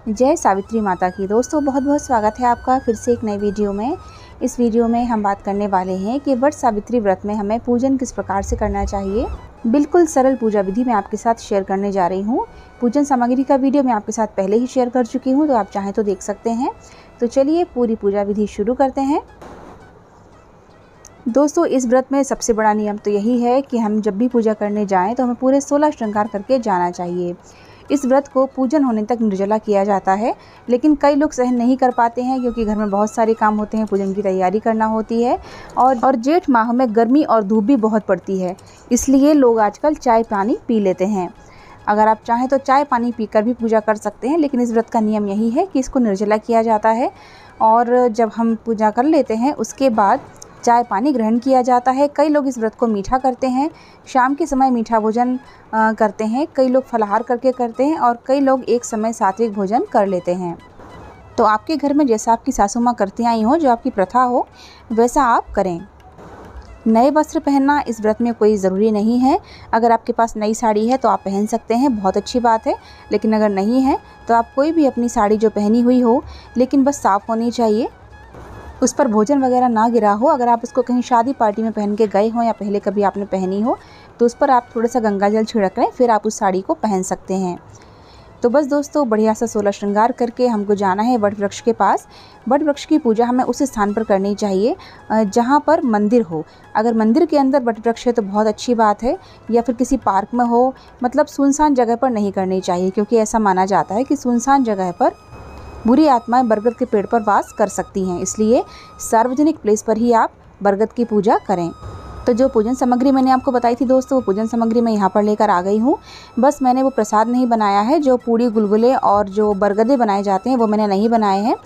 जय सावित्री माता की। दोस्तों बहुत बहुत स्वागत है आपका फिर से एक नई वीडियो में। इस वीडियो में हम बात करने वाले हैं कि वट सावित्री व्रत में हमें पूजन किस प्रकार से करना चाहिए। बिल्कुल सरल पूजा विधि मैं आपके साथ शेयर करने जा रही हूँ। पूजन सामग्री का वीडियो मैं आपके साथ पहले ही शेयर कर चुकी हूँ, तो आप चाहें तो देख सकते हैं। तो चलिए पूरी पूजा विधि शुरू करते हैं। दोस्तों इस व्रत में सबसे बड़ा नियम तो यही है कि हम जब भी पूजा करने जाएं तो हमें पूरे 16 श्रृंगार करके जाना चाहिए। इस व्रत को पूजन होने तक निर्जला किया जाता है, लेकिन कई लोग सहन नहीं कर पाते हैं क्योंकि घर में बहुत सारे काम होते हैं, पूजन की तैयारी करना होती है और जेठ माह में गर्मी और धूप भी बहुत पड़ती है, इसलिए लोग आजकल चाय पानी पी लेते हैं। अगर आप चाहें तो चाय पानी पीकर भी पूजा कर सकते हैं, लेकिन इस व्रत का नियम यही है कि इसको निर्जला किया जाता है और जब हम पूजा कर लेते हैं उसके बाद चाय पानी ग्रहण किया जाता है। कई लोग इस व्रत को मीठा करते हैं, शाम के समय मीठा भोजन करते हैं, कई लोग फलाहार करके करते हैं और कई लोग एक समय सात्विक भोजन कर लेते हैं। तो आपके घर में जैसा आपकी सासू माँ करती आई हो, जो आपकी प्रथा हो, वैसा आप करें। नए वस्त्र पहनना इस व्रत में कोई ज़रूरी नहीं है। अगर आपके पास नई साड़ी है तो आप पहन सकते हैं, बहुत अच्छी बात है। लेकिन अगर नहीं है तो आप कोई भी अपनी साड़ी जो पहनी हुई हो, लेकिन बस साफ़ होनी चाहिए, उस पर भोजन वगैरह ना गिरा हो। अगर आप उसको कहीं शादी पार्टी में पहन के गए हो या पहले कभी आपने पहनी हो तो उस पर आप थोड़ा सा गंगा जल छिड़क लें, फिर आप उस साड़ी को पहन सकते हैं। तो बस दोस्तों बढ़िया सा 16 श्रृंगार करके हमको जाना है वट वृक्ष के पास। वट वृक्ष की पूजा हमें उस स्थान पर करनी चाहिए जहाँ पर मंदिर हो। अगर मंदिर के अंदर वट वृक्ष है तो बहुत अच्छी बात है, या फिर किसी पार्क में हो, मतलब सुनसान जगह पर नहीं करनी चाहिए, क्योंकि ऐसा माना जाता है कि सुनसान जगह पर बुरी आत्माएं बरगद के पेड़ पर वास कर सकती हैं। इसलिए सार्वजनिक प्लेस पर ही आप बरगद की पूजा करें। तो जो पूजन सामग्री मैंने आपको बताई थी दोस्तों, वो पूजन सामग्री मैं यहाँ पर लेकर आ गई हूँ। बस मैंने वो प्रसाद नहीं बनाया है, जो पूड़ी गुलगुले और जो बरगदे बनाए जाते हैं वो मैंने नहीं बनाए हैं।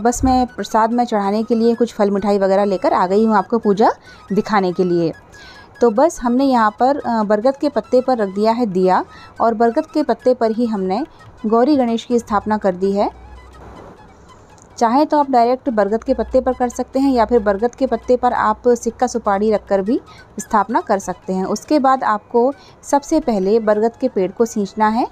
बस मैं प्रसाद में चढ़ाने के लिए कुछ फल मिठाई वगैरह लेकर आ गई हूँ आपको पूजा दिखाने के लिए। तो बस हमने यहाँ पर बरगद के पत्ते पर रख दिया है दिया, और बरगद के पत्ते पर ही हमने गौरी गणेश की स्थापना कर दी है। चाहे तो आप डायरेक्ट बरगद के पत्ते पर कर सकते हैं, या फिर बरगद के पत्ते पर आप सिक्का सुपारी रखकर भी स्थापना कर सकते हैं। उसके बाद आपको सबसे पहले बरगद के पेड़ को सींचना है।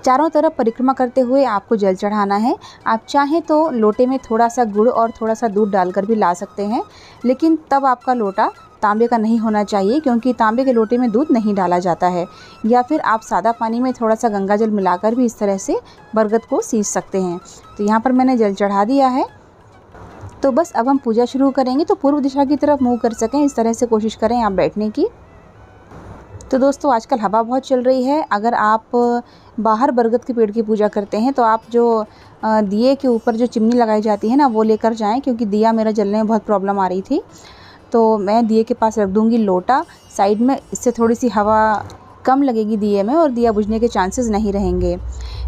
चारों तरफ परिक्रमा करते हुए आपको जल चढ़ाना है। आप चाहें तो लोटे में थोड़ा सा गुड़ और थोड़ा सा दूध डालकर भी ला सकते हैं, लेकिन तब आपका लोटा तांबे का नहीं होना चाहिए, क्योंकि तांबे के लोटे में दूध नहीं डाला जाता है। या फिर आप सादा पानी में थोड़ा सा गंगा जल मिलाकर भी इस तरह से बरगद को सींच सकते हैं। तो यहाँ पर मैंने जल चढ़ा दिया है। तो बस अब हम पूजा शुरू करेंगे, तो पूर्व दिशा की तरफ मुँह कर सकें इस तरह से कोशिश करें आप बैठने की। तो दोस्तों आजकल हवा बहुत चल रही है। अगर आप बाहर बरगद के पेड़ की पूजा करते हैं तो आप जो दिए के ऊपर जो चिमनी लगाई जाती है ना, वो लेकर जाएं, क्योंकि दिया मेरा जलने में बहुत प्रॉब्लम आ रही थी। तो मैं दिए के पास रख दूंगी लोटा साइड में, इससे थोड़ी सी हवा कम लगेगी दिए में और दिया बुझने के चांसेस नहीं रहेंगे।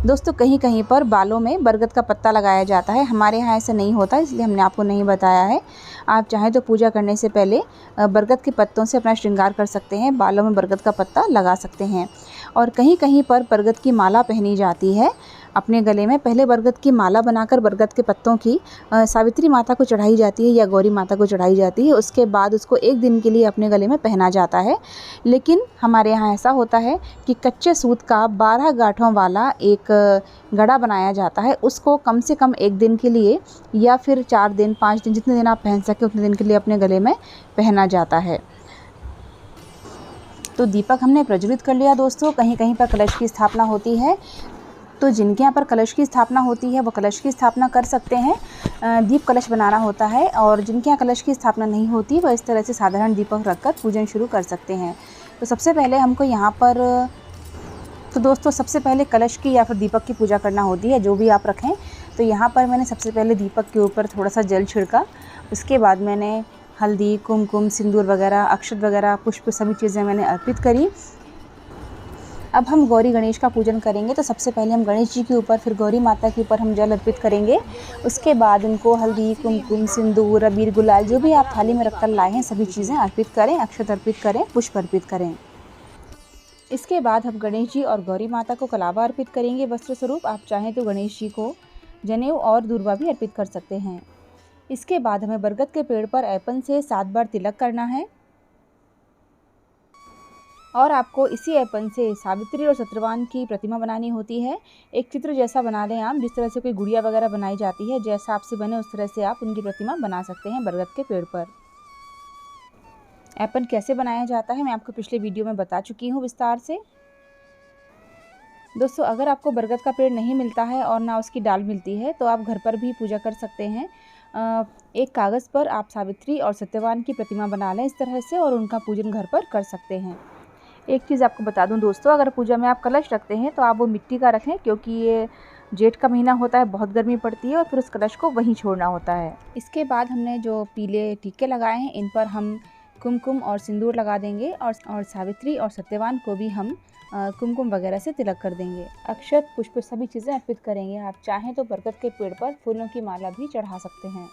दोस्तों कहीं कहीं पर बालों में बरगद का पत्ता लगाया जाता है, हमारे यहाँ ऐसा नहीं होता, इसलिए हमने आपको नहीं बताया है। आप चाहें तो पूजा करने से पहले बरगद के पत्तों से अपना श्रृंगार कर सकते हैं, बालों में बरगद का पत्ता लगा सकते हैं। और कहीं कहीं पर बरगद की माला पहनी जाती है अपने गले में। पहले बरगद की माला बनाकर बरगद के पत्तों की सावित्री माता को चढ़ाई जाती है या गौरी माता को चढ़ाई जाती है। उसके बाद उसको एक दिन के लिए अपने गले में पहना जाता है। लेकिन हमारे यहाँ ऐसा होता है कि कच्चे सूत का 12 गांठों वाला एक गड़ा बनाया जाता है, उसको कम से कम एक दिन के लिए या फिर 4 दिन 5 दिन, जितने दिन आप पहन सके उतने दिन के लिए अपने गले में पहना जाता है। तो दीपक हमने प्रज्वलित कर लिया दोस्तों। कहीं कहीं पर कलश की स्थापना होती है, तो जिनके यहाँ पर कलश की स्थापना होती है वो कलश की स्थापना कर सकते हैं। दीप कलश बनाना होता है, और जिनके यहाँ कलश की स्थापना नहीं होती वो इस तरह से साधारण दीपक रखकर पूजन शुरू कर सकते हैं। तो सबसे पहले हमको यहाँ पर, तो दोस्तों सबसे पहले कलश की या फिर दीपक की पूजा करना होती है, जो भी आप रखें। तो यहाँ पर मैंने सबसे पहले दीपक के ऊपर थोड़ा सा जल छिड़का। उसके बाद मैंने हल्दी, कुमकुम, सिंदूर वगैरह, अक्षत वगैरह, पुष्प, सभी चीज़ें मैंने अर्पित करी। अब हम गौरी गणेश का पूजन करेंगे। तो सबसे पहले हम गणेश जी के ऊपर, फिर गौरी माता के ऊपर हम जल अर्पित करेंगे। उसके बाद उनको हल्दी, कुमकुम, सिंदूर, अबीर, गुलाल, जो भी आप थाली में रखकर लाए हैं सभी चीज़ें अर्पित करें, अक्षत अर्पित करें, पुष्प अर्पित करें। इसके बाद हम गणेश जी और गौरी माता को कलावा अर्पित करेंगे वस्त्र स्वरूप। आप चाहें तो गणेश जी को जनेऊ और दूर्वा भी अर्पित कर सकते हैं। इसके बाद हमें बरगद के पेड़ पर ऐपन से 7 बार तिलक करना है। और आपको इसी ऐपन से सावित्री और सत्यवान की प्रतिमा बनानी होती है। एक चित्र जैसा बना लें आप, जिस तरह से कोई गुड़िया वगैरह बनाई जाती है, जैसा आपसे बने उस तरह से आप उनकी प्रतिमा बना सकते हैं बरगद के पेड़ पर। ऐपन कैसे बनाया जाता है मैं आपको पिछले वीडियो में बता चुकी हूँ विस्तार से। दोस्तों, अगर आपको बरगद का पेड़ नहीं मिलता है और ना उसकी डाल मिलती है तो आप घर पर भी पूजा कर सकते हैं। एक कागज़ पर आप सावित्री और सत्यवान की प्रतिमा बना लें इस तरह से, और उनका पूजन घर पर कर सकते हैं। एक चीज़ आपको बता दूं दोस्तों, अगर पूजा में आप कलश रखते हैं तो आप वो मिट्टी का रखें, क्योंकि ये जेठ का महीना होता है, बहुत गर्मी पड़ती है और फिर उस कलश को वहीं छोड़ना होता है। इसके बाद हमने जो पीले टीके लगाए हैं इन पर हम कुमकुम और सिंदूर लगा देंगे, और सावित्री और सत्यवान को भी हम कुमकुम वगैरह से तिलक कर देंगे। अक्षत, पुष्प सभी चीज़ें अर्पित करेंगे। आप चाहें तो बरगद के पेड़ पर फूलों की माला भी चढ़ा सकते हैं।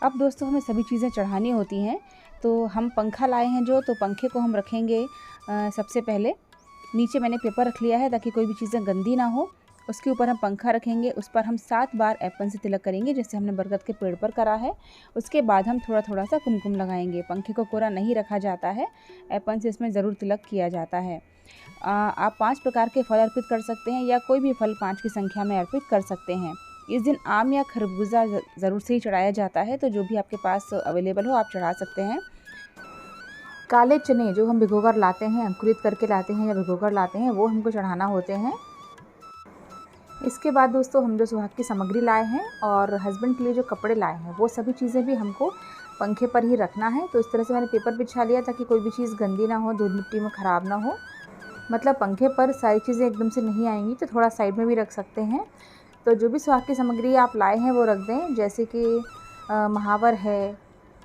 अब दोस्तों, हमें सभी चीज़ें चढ़ानी होती हैं, तो हम पंखा लाए हैं जो, तो पंखे को हम रखेंगे सबसे पहले नीचे। मैंने पेपर रख लिया है ताकि कोई भी चीज़ें गंदी ना हो। उसके ऊपर हम पंखा रखेंगे, उस पर हम 7 बार ऐपन से तिलक करेंगे, जैसे हमने बरगद के पेड़ पर करा है। उसके बाद हम थोड़ा थोड़ा सा कुमकुम लगाएंगे। पंखे को कोरा नहीं रखा जाता है, ऐपन से इसमें ज़रूर तिलक किया जाता है। आप 5 प्रकार के फल अर्पित कर सकते हैं, या कोई भी फल 5 की संख्या में अर्पित कर सकते हैं। इस दिन आम या खरबूजा ज़रूर से ही चढ़ाया जाता है, तो जो भी आपके पास अवेलेबल हो आप चढ़ा सकते हैं। काले चने जो हम भिगोकर लाते हैं, अंकुरित करके लाते हैं या भिगोकर लाते हैं, वो हमको चढ़ाना होते हैं। इसके बाद दोस्तों, हम जो सुहाग की सामग्री लाए हैं और हस्बैंड के लिए जो कपड़े लाए हैं, वो सभी चीज़ें भी हमको पंखे पर ही रखना है। तो इस तरह से मैंने पेपर बिछा लिया ताकि कोई भी चीज़ गंदी ना हो, धूल मिट्टी में ख़राब ना हो। मतलब पंखे पर सारी चीज़ें एकदम से नहीं आएंगी, तो थोड़ा साइड में भी रख सकते हैं। तो जो भी सुहाग की सामग्री आप लाए हैं वो रख दें, जैसे कि महावर है,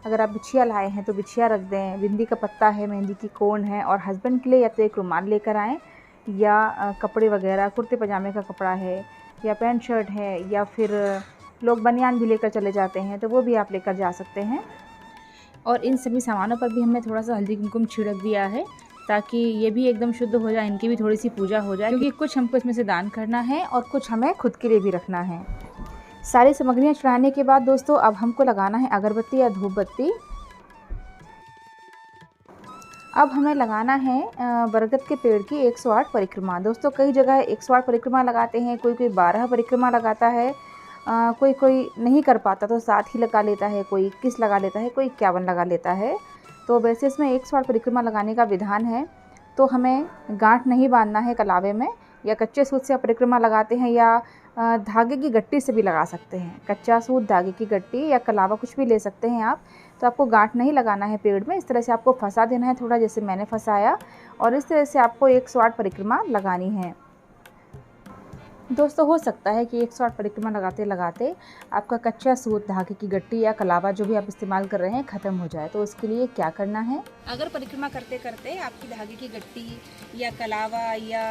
अगर आप बिछिया लाए हैं तो बिछिया रख दें, बिंदी का पत्ता है, मेहंदी की कोन है। और हस्बैंड के लिए या तो एक रुमाल लेकर आएँ, या कपड़े वगैरह, कुर्ते पजामे का कपड़ा है, या पैंट शर्ट है, या फिर लोग बनियान भी लेकर चले जाते हैं, तो वो भी आप लेकर जा सकते हैं। और इन सभी सामानों पर भी हमने थोड़ा सा हल्दी कुमकुम छिड़क दिया है, ताकि ये भी एकदम शुद्ध हो जाए, इनकी भी थोड़ी सी पूजा हो जाए, क्योंकि कुछ हमको इसमें से दान करना है और कुछ हमें खुद के लिए भी रखना है। सारी सामग्रियाँ चढ़ाने के बाद दोस्तों, अब हमको लगाना है अगरबत्ती या धूप बत्ती। अब हमें लगाना है बरगद के पेड़ की 108 परिक्रमा। दोस्तों, कई जगह 108 परिक्रमा लगाते हैं, कोई 12 परिक्रमा लगाता है, कोई नहीं कर पाता तो 7 ही लगा लेता है, कोई 21 लगा लेता है, कोई 51 लगा लेता है। तो वैसे इसमें 108 परिक्रमा लगाने का विधान है। तो हमें गांठ नहीं बांधना है कलावे में, या कच्चे सूत से आप परिक्रमा लगाते हैं, या धागे की गट्टी से भी लगा सकते हैं। कच्चा सूत, धागे की गट्टी या कलावा कुछ भी ले सकते हैं आप। तो आपको गांठ नहीं लगाना है पेड़ में, इस तरह से आपको फंसा देना है थोड़ा, जैसे मैंने फंसाया, और इस तरह से आपको 108 परिक्रमा लगानी है। दोस्तों, हो सकता है कि 108 परिक्रमा लगाते लगाते आपका कच्चा सूत, धागे की गट्टी या कलावा जो भी आप इस्तेमाल कर रहे हैं ख़त्म हो जाए। तो उसके लिए क्या करना है, अगर परिक्रमा करते करते आपकी धागे की गट्टी या कलावा या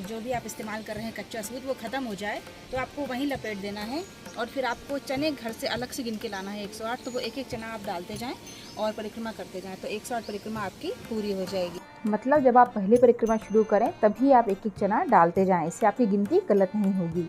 जो भी आप इस्तेमाल कर रहे हैं कच्चा सूत वो ख़त्म हो जाए, तो आपको वहीं लपेट देना है। और फिर आपको चने घर से अलग से गिन के लाना है 108, तो वो एक एक चना आप डालते जाएँ और परिक्रमा करते जाएँ, तो 108 परिक्रमा आपकी पूरी हो जाएगी। मतलब जब आप पहली परिक्रमा शुरू करें तभी आप एक एक चना डालते जाएं, इससे आपकी गिनती गलत नहीं होगी।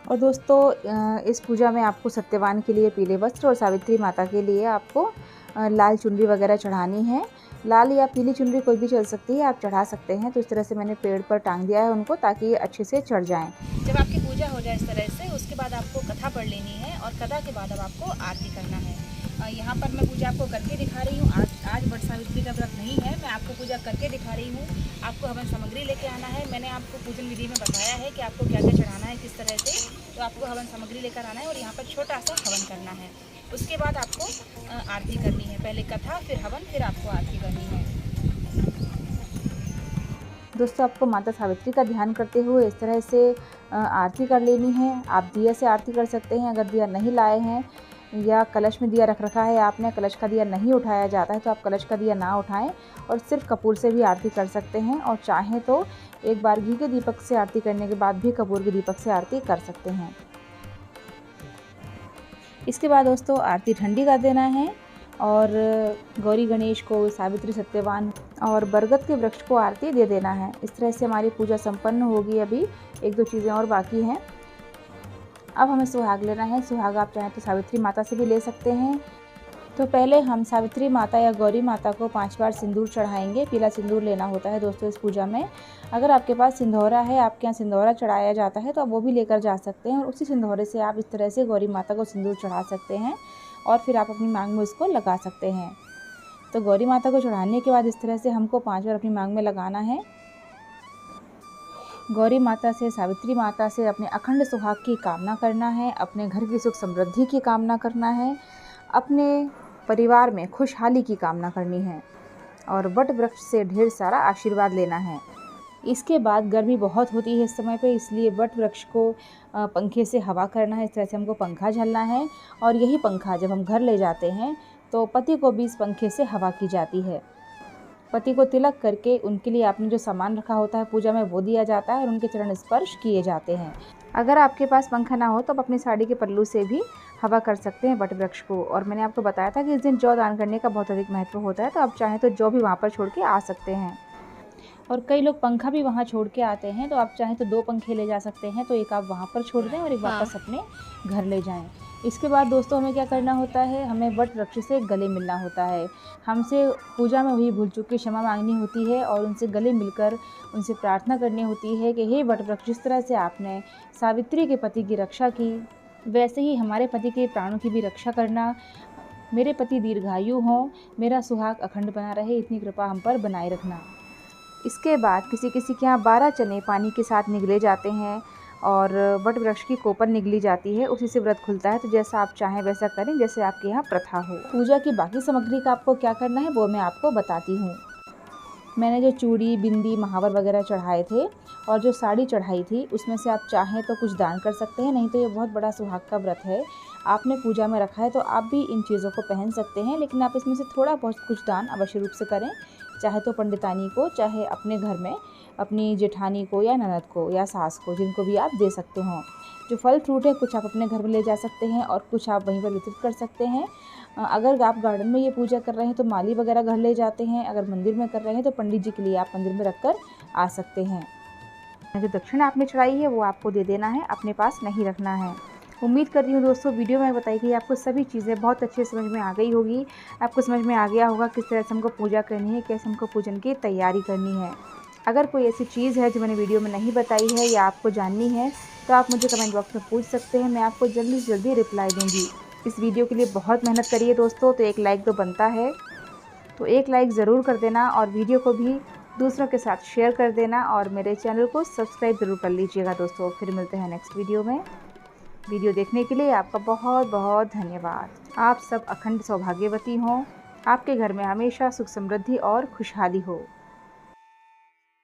और दोस्तों, इस पूजा में आपको सत्यवान के लिए पीले वस्त्र और सावित्री माता के लिए आपको लाल चुनरी वगैरह चढ़ानी है। लाल या पीली चुनरी कोई भी चल सकती है, आप चढ़ा सकते हैं। तो इस तरह से मैंने पेड़ पर टांग दिया है उनको, ताकि ये अच्छे से चढ़ जाएं। जब आपकी पूजा हो जाए इस तरह से, उसके बाद आपको कथा पढ़ लेनी है, और कथा के बाद अब आपको आरती करना है। यहाँ पर मैं पूजा आपको करके दिखा रही हूँ। आज वट सावित्री का व्रत नहीं है, मैं आपको पूजा करके दिखा रही हूँ। आपको हवन सामग्री लेके आना है। मैंने आपको पूजन विधि में बताया है कि आपको क्या क्या चढ़ाना है, किस तरह से। तो आपको हवन सामग्री लेकर आना है और यहाँ पर छोटा सा हवन करना है। उसके बाद आपको आरती करनी है। पहले कथा, फिर हवन, फिर आपको आरती करनी है। दोस्तों, आपको माता सावित्री का ध्यान करते हुए इस तरह से आरती कर लेनी है। आप दिया से आरती कर सकते हैं, अगर दिया नहीं लाए हैं या कलश में दिया रख रखा है आपने, कलश का दिया नहीं उठाया जाता है, तो आप कलश का दिया ना उठाएं और सिर्फ कपूर से भी आरती कर सकते हैं। और चाहें तो एक बार घी के दीपक से आरती करने के बाद भी कपूर के दीपक से आरती कर सकते हैं। इसके बाद दोस्तों, आरती ठंडी कर देना है और गौरी गणेश को, सावित्री, सत्यवान और बरगद के वृक्ष को आरती दे देना है। इस तरह से हमारी पूजा संपन्न होगी। अभी 1-2 चीज़ें और बाकी हैं। अब हमें सुहाग लेना है। सुहाग आप चाहें तो सावित्री माता से भी ले सकते हैं, तो पहले हम सावित्री माता या गौरी माता को 5 बार सिंदूर चढ़ाएंगे। पीला सिंदूर लेना होता है दोस्तों इस पूजा में। अगर आपके पास सिंदूरा है, आपके यहाँ सिंदूरा चढ़ाया जाता है, तो आप वो भी लेकर जा सकते हैं और उसी सिंदूरे से आप इस तरह से गौरी माता को सिंदूर चढ़ा सकते हैं और फिर आप अपनी मांग में उसको लगा सकते हैं। तो गौरी माता को चढ़ाने के बाद इस तरह से हमको 5 बार अपनी मांग में लगाना है। गौरी माता से, सावित्री माता से अपने अखंड सुहाग की कामना करना है, अपने घर की सुख समृद्धि की कामना करना है, अपने परिवार में खुशहाली की कामना करनी है और वट वृक्ष से ढेर सारा आशीर्वाद लेना है। इसके बाद गर्मी बहुत होती है इस समय पे, इसलिए वट वृक्ष को पंखे से हवा करना है। इस तरह से हमको पंखा झलना है और यही पंखा जब हम घर ले जाते हैं तो पति को भी इस पंखे से हवा की जाती है। पति को तिलक करके उनके लिए आपने जो सामान रखा होता है पूजा में वो दिया जाता है और उनके चरण स्पर्श किए जाते हैं। अगर आपके पास पंखा ना हो तो आप अपनी साड़ी के पल्लू से भी हवा कर सकते हैं वट वृक्ष को। और मैंने आपको बताया था कि इस दिन जौ दान करने का बहुत अधिक महत्व होता है, तो आप चाहें तो जौ भी वहाँ पर छोड़ के आ सकते हैं। और कई लोग पंखा भी वहाँ छोड़ के आते हैं, तो आप चाहें तो 2 पंखे ले जा सकते हैं, तो एक आप वहाँ पर छोड़ दें और एक वापस अपने घर ले जाएं। इसके बाद दोस्तों हमें क्या करना होता है, हमें वट वृक्ष से गले मिलना होता है। हमसे पूजा में हुई भूल चूक की क्षमा मांगनी होती है और उनसे गले मिलकर उनसे प्रार्थना करनी होती है कि हे वट वृक्ष, जिस तरह से आपने सावित्री के पति की रक्षा की, वैसे ही हमारे पति के प्राणों की भी रक्षा करना। मेरे पति दीर्घायु हों, मेरा सुहाग अखंड बना रहे, इतनी कृपा हम पर बनाए रखना। इसके बाद किसी किसी के यहाँ 12 चने पानी के साथ निगले जाते हैं और वट वृक्ष की कोपर निगली जाती है, उसी से व्रत खुलता है। तो जैसा आप चाहें वैसा करें, जैसे आपके यहाँ प्रथा हो। पूजा की बाकी सामग्री का आपको क्या करना है वो मैं आपको बताती हूँ। मैंने जो चूड़ी, बिंदी, महावर वगैरह चढ़ाए थे और जो साड़ी चढ़ाई थी, उसमें से आप चाहें तो कुछ दान कर सकते हैं, नहीं तो ये बहुत बड़ा सुहाग का व्रत है, आपने पूजा में रखा है तो आप भी इन चीज़ों को पहन सकते हैं। लेकिन आप इसमें से थोड़ा बहुत कुछ दान अवश्य रूप से करें, चाहे तो पंडितानी को, चाहे अपने घर में अपनी जेठानी को या ननद को या सास को, जिनको भी आप दे सकते हो। जो फल फ्रूट है कुछ आप अपने घर में ले जा सकते हैं और कुछ आप वहीं पर वितरित कर सकते हैं। अगर आप गार्डन में ये पूजा कर रहे हैं तो माली वगैरह घर ले जाते हैं, अगर मंदिर में कर रहे हैं तो पंडित जी के लिए आप मंदिर में रख कर आ सकते हैं। जो दक्षिण आपने चढ़ाई है वो आपको दे देना है, अपने पास नहीं रखना है। उम्मीद कर रही हूँ दोस्तों वीडियो में बताई गई आपको सभी चीज़ें बहुत अच्छे से समझ में आ गई होगी। आपको समझ में आ गया होगा किस तरह से हमको पूजा करनी है, कैसे हमको पूजन की तैयारी करनी है। अगर कोई ऐसी चीज़ है जो मैंने वीडियो में नहीं बताई है या आपको जाननी है तो आप मुझे कमेंट बॉक्स में पूछ सकते हैं, मैं आपको जल्दी से जल्दी रिप्लाई दूँगी। इस वीडियो के लिए बहुत मेहनत करी है दोस्तों, तो एक लाइक तो बनता है, तो एक लाइक ज़रूर कर देना और वीडियो को भी दूसरों के साथ शेयर कर देना और मेरे चैनल को सब्सक्राइब ज़रूर कर लीजिएगा दोस्तों। फिर मिलते हैं नेक्स्ट वीडियो में। वीडियो देखने के लिए आपका बहुत बहुत धन्यवाद। आप सब अखंड सौभाग्यवती हों, आपके घर में हमेशा सुख समृद्धि और खुशहाली हो।